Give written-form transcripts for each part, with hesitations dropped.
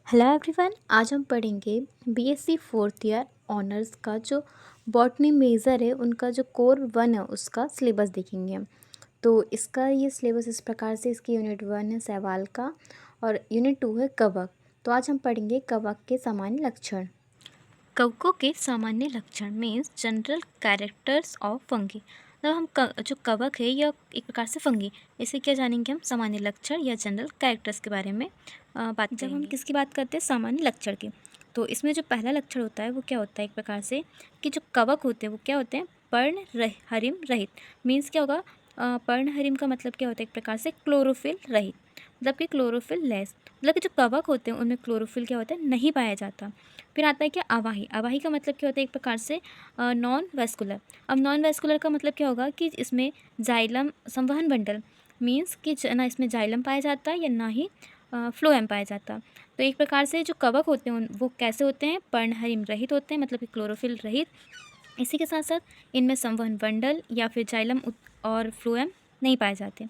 Hello everyone. आज हम पढ़ेंगे बीएससी फोर्थ ईयर ऑनर्स का जो बॉटनी मेजर है उनका जो कोर 1 है उसका सिलेबस देखेंगे हम। तो इसका ये सिलेबस इस प्रकार से, इसकी यूनिट 1 है सवाल का और यूनिट 2 है कवक। तो आज हम पढ़ेंगे कवक के सामान्य लक्षण। कवकों के सामान्य लक्षण means general characters of fungi. मतलब हम जो कवक है यह एक प्रकार से फंगी, इसे क्या जानेंगे हम सामान्य लक्षण या जनरल कैरेक्टर्स के बारे में बात जब हम किसकी बात करते हैं सामान्य लक्षण की, तो इसमें जो पहला लक्षण होता है वो क्या होता है एक प्रकार से कि जो कवक होते हैं वो क्या होते हैं पर्णहरिम रहित। मीन्स क्या होगा, पर्णहरिम का मतलब क्या होता है एक प्रकार से क्लोरोफिल रहित, मतलब कि क्लोरोफिल लेस, मतलब कि जो कवक होते हैं उनमें क्लोरोफिल क्या होता है नहीं पाया जाता। फिर आता है क्या अवाही। अवाही का मतलब क्या होता है एक प्रकार से नॉन वेस्कुलर। अब नॉन वेस्कुलर का मतलब क्या होगा कि इसमें जाइलम संवहन बंडल, मीन्स कि ना इसमें जाइलम पाया जाता है या ना ही फ्लोएम पाया जाता। तो एक प्रकार से जो कवक होते हैं वो कैसे होते हैं पर्णहरिम रहित होते हैं, मतलब कि क्लोरोफिल रहित। इसी के साथ साथ इनमें संवहन बंडल या फिर जाइलम और फ्लोएम नहीं पाए जाते।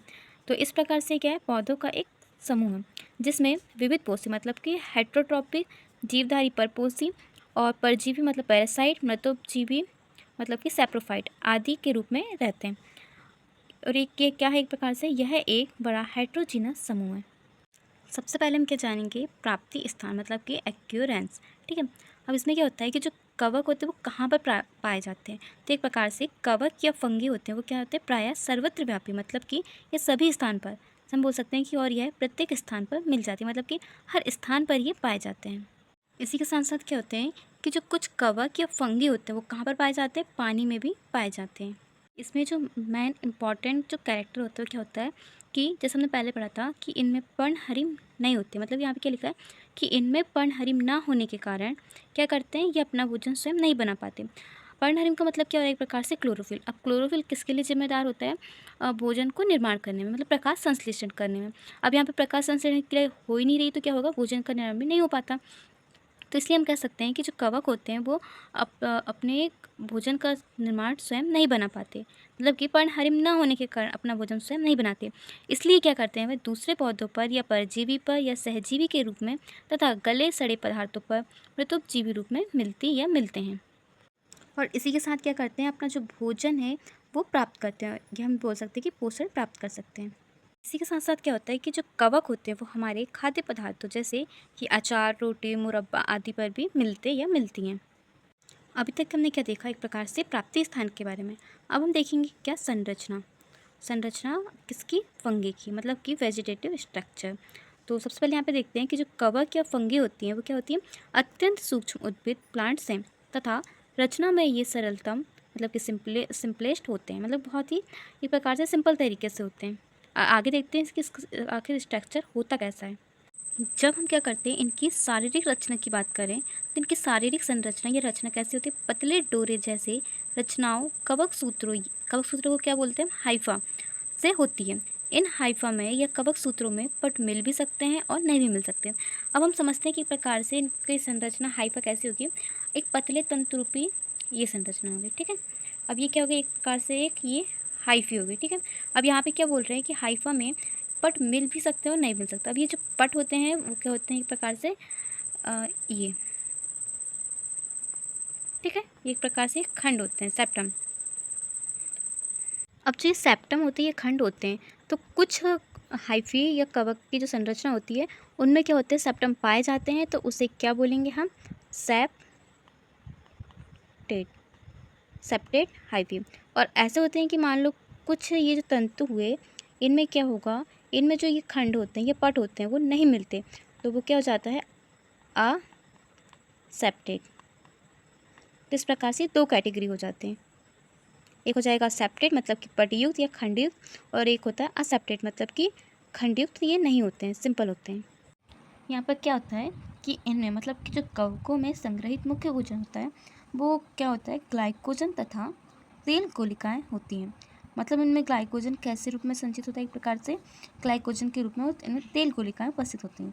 तो इस प्रकार से क्या है पौधों का एक समूह है जिसमें विविध पोषी मतलब कि हेट्रोट्रॉपिक जीवधारी परपोषी और परजीवी मतलब पैरासाइट, मृतोपजीवी मतलब कि सैप्रोफाइट आदि के रूप में रहते हैं। और ये क्या है एक प्रकार से यह एक बड़ा हेट्रोजीनस समूह है। सबसे पहले हम क्या जानेंगे प्राप्ति स्थान मतलब कि एक्यूरेंस। ठीक है, अब इसमें क्या होता है कि जो कवक होते हैं वो कहाँ पर पाए जाते हैं। तो एक प्रकार से कवक या फंगी होते हैं वो क्या होते हैं प्रायः सर्वत्र व्यापी, मतलब कि ये सभी स्थान पर हम बोल सकते हैं कि और यह प्रत्येक स्थान पर मिल जाती है, मतलब कि हर स्थान पर ये पाए जाते हैं। इसी के साथ साथ क्या होते हैं कि जो कुछ कवक या फंगी होते हैं वो कहाँ पर पाए जाते हैं पानी में भी पाए जाते हैं। इसमें जो मेन इम्पॉर्टेंट जो कैरेक्टर होता है क्या होता है कि जैसे हमने पहले पढ़ा था कि इनमें पर्णहरिम नहीं होते, मतलब यहाँ पे क्या लिखा है कि इनमें पर्णहरिम ना होने के कारण क्या करते हैं ये अपना भोजन स्वयं नहीं बना पाते। पर्णहरिम का मतलब क्या हो रहा है एक प्रकार से क्लोरोफिल। अब क्लोरोफिल किसके लिए जिम्मेदार होता है भोजन को निर्माण करने में, मतलब प्रकाश संश्लेषण करने में। अब यहाँ पे प्रकाश संश्लेषण क्रिया हो ही नहीं रही तो क्या होगा भोजन का निर्माण भी नहीं हो पाता। तो इसलिए हम कह सकते हैं कि जो कवक होते हैं वो अपने भोजन का निर्माण स्वयं नहीं बना पाते, मतलब कि पर्णहरिम न होने के कारण अपना भोजन स्वयं नहीं बनाते। इसलिए क्या करते हैं वे दूसरे पौधों पर या परजीवी पर या सहजीवी के रूप में तथा गले सड़े पदार्थों पर मृतोपजीवी रूप में मिलती या मिलते हैं। और इसी के साथ क्या करते हैं अपना जो भोजन है वो प्राप्त करते हैं, ये हम बोल सकते हैं कि पोषण प्राप्त कर सकते हैं। इसी के साथ साथ क्या होता है कि जो कवक होते हैं वो हमारे खाद्य पदार्थों जैसे कि अचार, रोटी, मुरब्बा आदि पर भी मिलते या मिलती हैं। अभी तक हमने क्या देखा एक प्रकार से प्राप्ति स्थान के बारे में। अब हम देखेंगे क्या संरचना। संरचना किसकी फंगी की, मतलब कि वेजिटेटिव स्ट्रक्चर। तो सबसे पहले यहाँ पे देखते हैं कि जो कवक या फंगी होती हैं वो क्या होती हैं अत्यंत सूक्ष्म उद्भिद प्लांट्स हैं तथा रचना में ये सरलतम मतलब कि सिंपलेस्ट होते हैं, मतलब बहुत ही एक प्रकार से सिंपल तरीके से होते हैं। आगे देखते हैं इसकी आखिर स्ट्रक्चर होता कैसा है। जब हम क्या करते हैं इनकी शारीरिक रचना की बात करें तो इनकी शारीरिक संरचना या रचना कैसी होती है पतले डोरे जैसे रचनाओं कवक सूत्रों को क्या बोलते हैं हाइफा से होती है। इन हाइफा में या कवक सूत्रों में पट मिल भी सकते हैं और नहीं भी मिल सकते। अब हम समझते हैं कि प्रकार से इनकी संरचना हाइफा कैसी होगी, एक पतले तंतुरूपी ये संरचना होगी। ठीक है, अब ये क्या होगी एक प्रकार से एक ये हाइफी होगी। ठीक है, अब यहाँ पे क्या बोल रहे हैं कि हाइफा में पट मिल भी सकते हैं और नहीं मिल सकते। अब ये जो पट होते हैं वो क्या होते हैं एक प्रकार से ये ठीक है ये एक प्रकार से खंड होते हैं सेप्टम। अब जो ये सेप्टम होते हैं ये खंड होते हैं। तो कुछ हाइफी या कवक की जो संरचना होती है उनमें क्या होते हैं सेप्टम पाए जाते हैं, तो उसे क्या बोलेंगे हम सेप्टेट सेप्टेट हाइफी। और ऐसे होते हैं कि मान लो कुछ ये जो तंतु हुए इनमें क्या होगा, इनमें जो ये खंड होते हैं ये पट होते हैं वो नहीं मिलते, तो वो क्या हो जाता है असेप्टेट। तो इस प्रकार से दो कैटेगरी हो जाते हैं, एक हो जाएगा सेप्टेट मतलब कि पटयुक्त या खंडयुक्त, और एक होता है असेप्टेट मतलब कि खंडयुक्त ये नहीं होते हैं सिंपल होते हैं। यहाँ पर क्या होता है कि इनमें मतलब कि जो कवकों में संग्रहित मुख्य भोजन होता है वो क्या होता है ग्लाइकोजन तथा तेल कोशिकाएं होती हैं। मतलब इनमें ग्लाइकोजन कैसे रूप में संचित होता है एक प्रकार से ग्लाइकोजन के रूप में इनमें तेल कोशिकाएं उपस्थित होती हैं।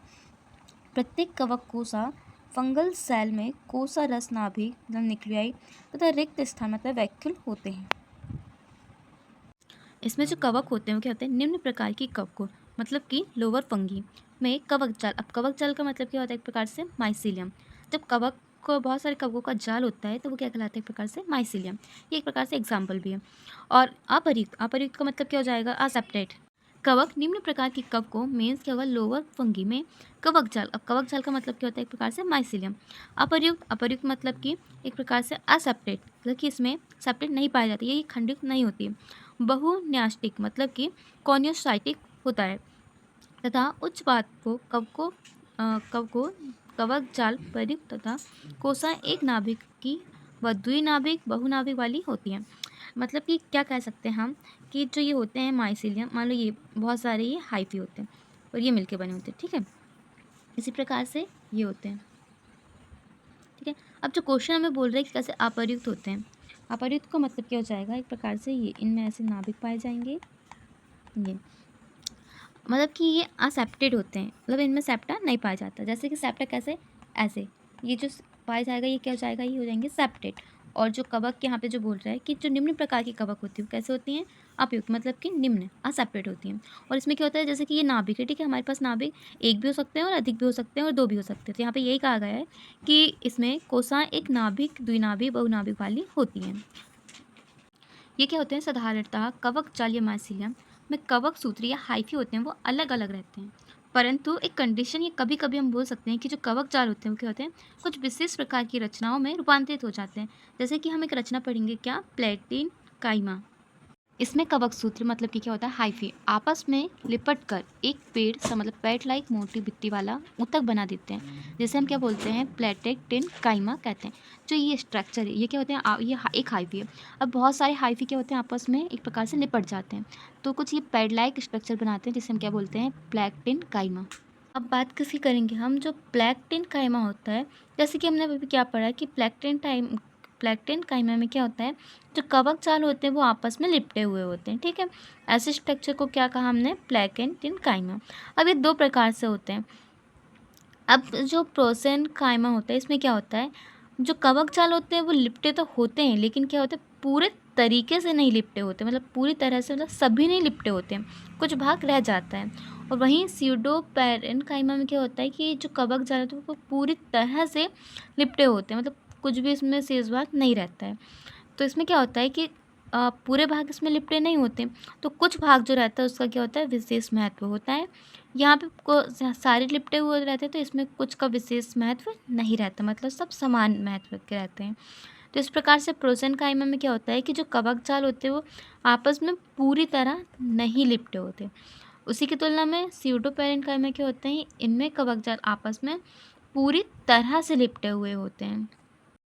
प्रत्येक कवक कोसा फंगल सेल में कोसा रस नाभिक मतलब न्यूक्लियाई तथा रिक्त स्थान मतलब वैक्यूल होते हैं। इसमें जो कवक होते हैं वो क्या होते हैं निम्न प्रकार की कवकों मतलब कि लोअर फंगी में कवक जाल, अब कवक जाल का मतलब क्या होता है, एक प्रकार से माइसीलियम। जब कवक को बहुत सारे कवकों का जाल होता है तो वो क्या कहलाता है, एक प्रकार से माइसीलियम। ये एक प्रकार से एग्जाम्पल भी है। और अपर्युक्त, अपर्युक्त का मतलब क्या हो जाएगा, असेप्टेड। कवक निम्न प्रकार के कवकों मेंस के अगर लोअर फंगी में कवक जाल, अब कवक जाल का मतलब क्या होता है, एक प्रकार से माइसीलियम। अपर्युक्त, अपर्युक्त मतलब कि एक प्रकार से असेप्टेड, मतलब कि इसमें सेप्टेड नहीं पाई जाती, ये खंडित नहीं होती। बहुन्याष्टिक मतलब कि कॉन्योसाइटिक होता है, तथा उच्च पाद को कवको कवक जाल प्रयुक्त तथा कोसा एक नाभिक की व द्विनाभिक बहुनाभिक वाली होती हैं। मतलब कि क्या कह सकते हैं हम कि जो ये होते हैं माइसीलियम, मान लो ये बहुत सारे ये हाइफी होते हैं और ये मिलके बने होते हैं, ठीक है। इसी प्रकार से ये होते हैं, ठीक है। अब जो क्वेश्चन हमें बोल रहे हैं कि कैसे अपर्युक्त होते हैं, अपर्युक्त का मतलब क्या हो जाएगा, एक प्रकार से ये इनमें ऐसे नाभिक पाए जाएंगे, ये मतलब कि ये असेप्टेड होते हैं, मतलब इनमें सेप्टा नहीं पाया जाता। जैसे कि सेप्टा कैसे, ऐसे ये जो पाया जाएगा ये क्या हो जाएगा, ये हो जाएंगे सेप्टेड। और जो कवक के यहाँ पे जो बोल रहा है कि जो निम्न प्रकार की कवक होती है वो कैसे होती हैं, अपयुक्त, मतलब कि निम्न असेप्टेड होती हैं। और इसमें क्या होता है, जैसे कि ये नाभिक है, ठीक है, हमारे पास नाभिक एक भी हो सकते हैं और अधिक भी हो सकते हैं और दो भी हो सकते हैं। तो यहाँ पे यही कहा गया है कि इसमें कोसा एक नाभिक द्विनाभिक बहुनाभिक वाली होती हैं। ये क्या होते हैं, साधारणतः कवक जाल या माइसीलियम में कवक सूत्र या हाइफी होते हैं वो अलग अलग रहते हैं, परंतु एक कंडीशन ये कभी कभी हम बोल सकते हैं कि जो कवक जाल होते हैं वो क्या होते हैं, कुछ विशेष प्रकार की रचनाओं में रूपांतरित हो जाते हैं। जैसे कि हम एक रचना पढ़ेंगे, क्या, प्लेटिन काइमा। इसमें कवक सूत्र मतलब कि क्या होता है, हाइफी आपस में लिपट कर एक पेड़ सा, मतलब पैड लाइक मोटी भित्ति वाला ऊतक बना देते हैं, जिसे हम क्या बोलते हैं, प्लेटेक्टिन काइमा कहते हैं। जो ये स्ट्रक्चर है ये क्या होते हैं, एक हाइफी है। अब बहुत सारे हाइफी क्या होते हैं, आपस में एक प्रकार से लिपट जाते हैं, तो कुछ ये पैड लाइक स्ट्रक्चर बनाते हैं, जिसे हम क्या बोलते हैं, प्लेक्टिन काइमा। अब बात किसकी करेंगे हम, जो प्लेक्टिन काइमा होता है, जैसे कि हमने अभी क्या पढ़ा है कि प्लेक्टिन काइमा में क्या होता है, जो कवक जाल होते हैं वो आपस में लिपटे हुए होते हैं, ठीक है। ऐसे स्ट्रक्चर को क्या कहा हमने, प्लेकेंटिन काइमा। अब ये दो प्रकार से होते हैं। अब जो प्रोसेन काइमा होता है इसमें क्या होता है, जो कवक जाल होते हैं वो लिपटे तो होते हैं, लेकिन क्या होता है, पूरे तरीके से नहीं लिपटे होते, मतलब पूरी तरह से, मतलब सभी नहीं लिपटे होते हैं, कुछ भाग रह जाता है। और वहीं स्यूडोपेरेन काइमा में क्या होता है कि जो कवक जाल होते हैं वो पूरी तरह से लिपटे होते हैं, मतलब कुछ भी इसमें शेष भाग नहीं रहता है। तो इसमें क्या होता है कि पूरे भाग इसमें लिपटे नहीं होते, तो कुछ भाग जो रहता है उसका क्या होता है, विशेष महत्व होता है। यहाँ पे सारे लिपटे हुए रहते हैं तो इसमें कुछ का विशेष महत्व नहीं रहता, मतलब सब समान महत्व के रहते हैं। तो इस प्रकार से प्रोसेन काइमा में क्या होता है कि जो कवक जाल होते हैं वो आपस में पूरी तरह नहीं लिपटे होते। उसी की तुलना में स्यूडोपेरेन काइमा क्या होते हैं, इनमें कवक जाल आपस में पूरी तरह से लिपटे हुए होते हैं।